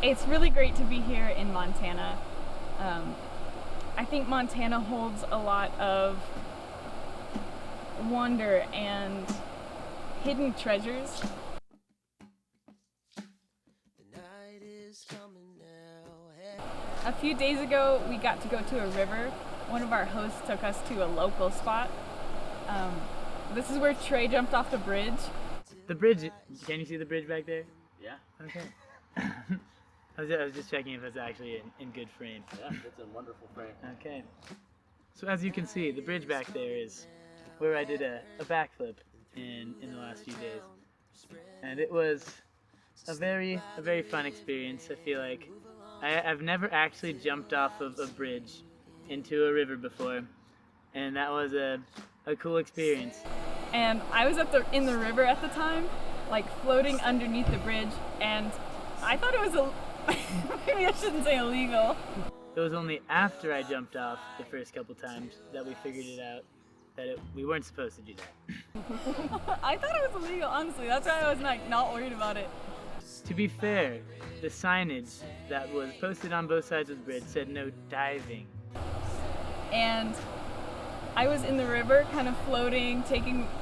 It's really great to be here in Montana. I think Montana holds a lot of wonder and hidden treasures. A few days ago, we got to go to a river. One of our hosts took us to a local spot. This is where Trey jumped off the bridge. The bridge, can you see the bridge back there? Yeah. Okay. I was just checking if it's actually in good frame. Yeah, it's in wonderful frame. Okay. So as you can see, the bridge back there is where I did a backflip in the last few days. And it was a very fun experience. I feel like I've never actually jumped off of a bridge into a river before, and that was a cool experience. And I was in the river at the time, like floating underneath the bridge, and I thought it was maybe I shouldn't say illegal. It was only after I jumped off the first couple times that we figured it out that we weren't supposed to do that. I thought it was illegal, honestly. That's why I was not worried about it. To be fair, the signage that was posted on both sides of the bridge said no diving. And I was in the river, kind of floating,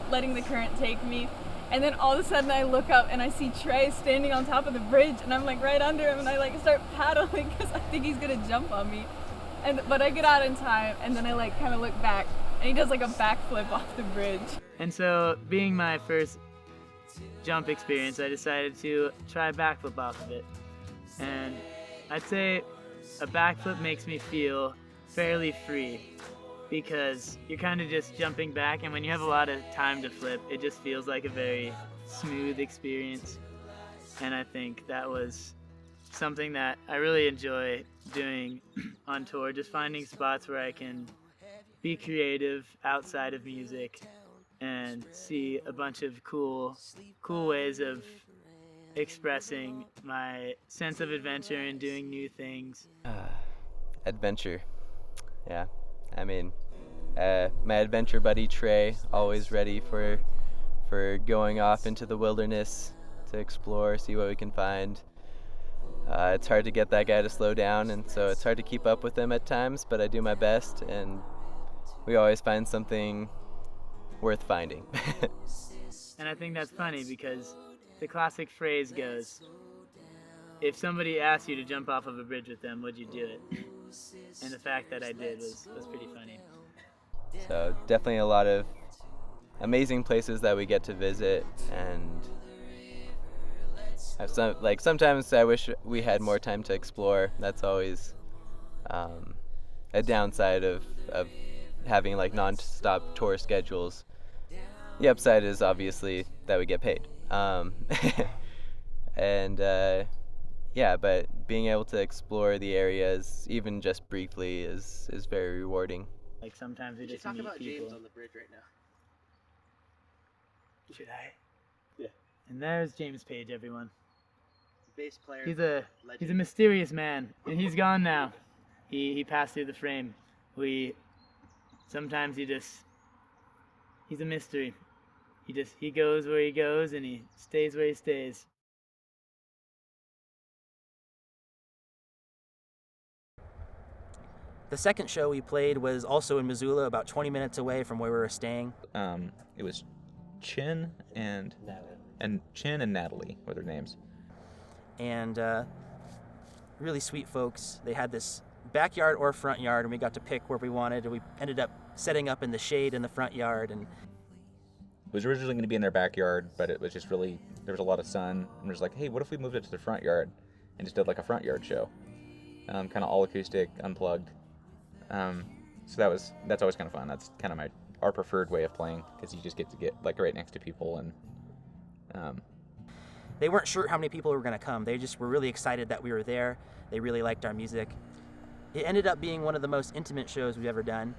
letting the current take me. And then all of a sudden I look up and I see Trey standing on top of the bridge, and I'm like right under him, and I like start paddling because I think he's gonna jump on me. But I get out in time, and then I like kind of look back, and he does like a backflip off the bridge. And so, being my first jump experience, I decided to try a backflip off of it. And I'd say a backflip makes me feel fairly free, because you're kind of just jumping back, and when you have a lot of time to flip, it just feels like a very smooth experience. And I think that was something that I really enjoy doing on tour, just finding spots where I can be creative outside of music and see a bunch of cool ways of expressing my sense of adventure and doing new things. Adventure, yeah. I mean, my adventure buddy Trey, always ready for going off into the wilderness to explore, see what we can find. It's hard to get that guy to slow down, and so it's hard to keep up with him at times, but I do my best, and we always find something worth finding. And I think that's funny because the classic phrase goes, if somebody asked you to jump off of a bridge with them, would you do it? And the fact that I did was pretty funny. So definitely a lot of amazing places that we get to visit, and sometimes I wish we had more time to explore. That's always a downside of having like non-stop tour schedules. The upside is obviously that we get paid. Yeah, but being able to explore the areas, even just briefly, is very rewarding. Like sometimes we just talk meet about people. James on the bridge right now. Should I? Yeah. And there's James Page, everyone. Bass player. He's a legend. mysterious man, and he's gone now. He passed through the frame. Sometimes he's a mystery. He goes where he goes, and he stays where he stays. The second show we played was also in Missoula, about 20 minutes away from where we were staying. It was Chin and Natalie were their names. And really sweet folks. They had this backyard or front yard, and we got to pick where we wanted, and we ended up setting up in the shade in the front yard. And It was originally going to be in their backyard, but it was just really, there was a lot of sun, and we was like, hey, what if we moved it to the front yard and just did like a front yard show? Kind of all acoustic, unplugged. So that's always kind of fun. That's kind of our preferred way of playing, because you just get to get like right next to people. And they weren't sure how many people were going to come. They just were really excited that we were there. They really liked our music. It ended up being one of the most intimate shows we've ever done.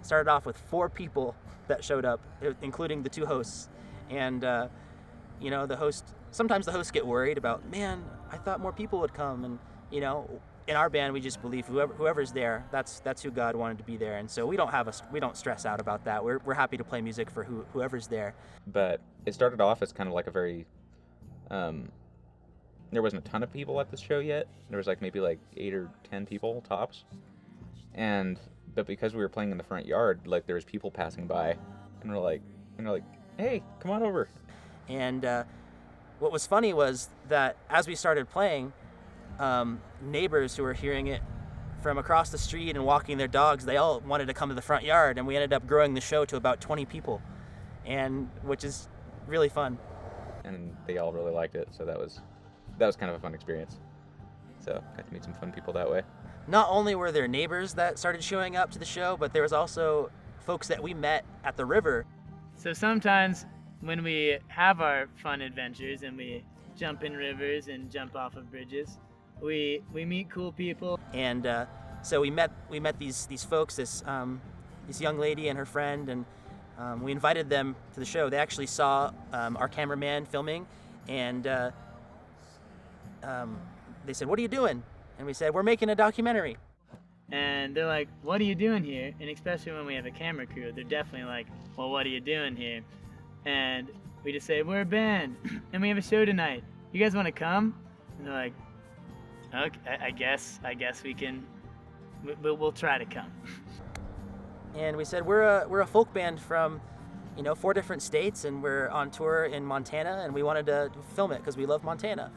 Started off with 4 people that showed up, including the 2 hosts. And sometimes the hosts get worried about, man, I thought more people would come. And in our band, we just believe whoever's there, that's who God wanted to be there, and so we don't stress out about that. We're happy to play music for whoever's there. But it started off as kind of like a very there wasn't a ton of people at this show yet. There was like maybe like 8 or 10 people tops. But because we were playing in the front yard, like there was people passing by, and we're like, hey, come on over. And what was funny was that as we started playing, neighbors who were hearing it from across the street and walking their dogs, they all wanted to come to the front yard, and we ended up growing the show to about 20 people, and which is really fun. And they all really liked it, so that was kind of a fun experience. So got to meet some fun people that way. Not only were there neighbors that started showing up to the show, but there was also folks that we met at the river. So sometimes when we have our fun adventures and we jump in rivers and jump off of bridges, we meet cool people. And so we met these folks, this young lady and her friend, and we invited them to the show. They actually saw our cameraman filming, and they said, "What are you doing?" And we said, "We're making a documentary." And they're like, "What are you doing here?" And especially when we have a camera crew, they're definitely like, "Well, what are you doing here?" And we just say, "We're a band, and we have a show tonight. You guys want to come?" And they're like, "Okay, I guess we can. We'll try to come." And we said, we're a folk band from 4 different states, and we're on tour in Montana, and we wanted to film it because we love Montana.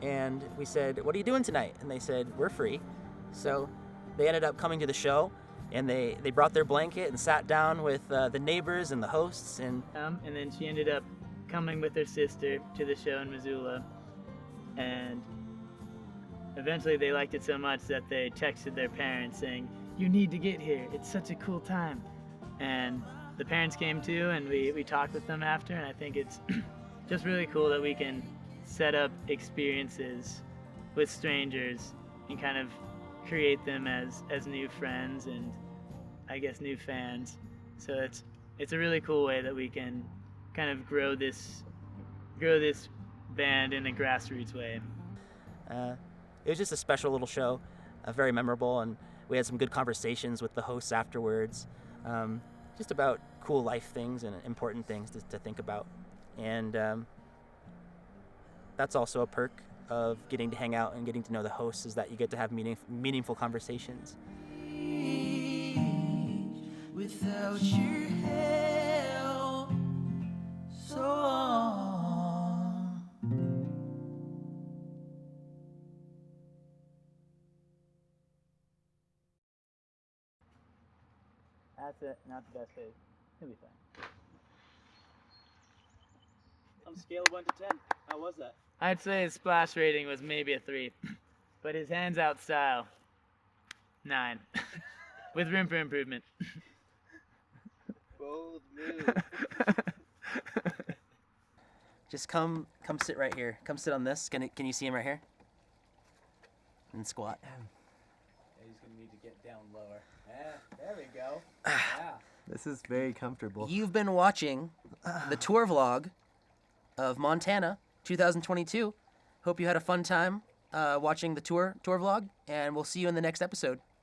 And we said, "What are you doing tonight?" And they said, "We're free." So they ended up coming to the show, and they brought their blanket and sat down with the neighbors and the hosts. And then she ended up coming with her sister to the show in Missoula, and eventually they liked it so much that they texted their parents saying, "You need to get here. It's such a cool time." And the parents came too, and we talked with them after, and I think it's just really cool that we can set up experiences with strangers and kind of create them as new friends and I guess new fans. So it's a really cool way that we can kind of grow this band in a grassroots way. It was just a special little show, very memorable, and we had some good conversations with the hosts afterwards, just about cool life things and important things to think about. And that's also a perk of getting to hang out and getting to know the hosts, is that you get to have meaningful conversations. Without your help, so long. That's it. Not the best phase. It'll be fine. On a scale of 1 to 10, how was that? I'd say his splash rating was maybe a 3, but his hands out style, 9, with room for improvement. Bold move. Just come sit right here. Come sit on this. Can you see him right here? And squat. Yeah, he's gonna need to get down lower. Yeah, there we go. Yeah. This is very comfortable. You've been watching the tour vlog of Montana 2022. Hope you had a fun time watching the tour vlog, and we'll see you in the next episode.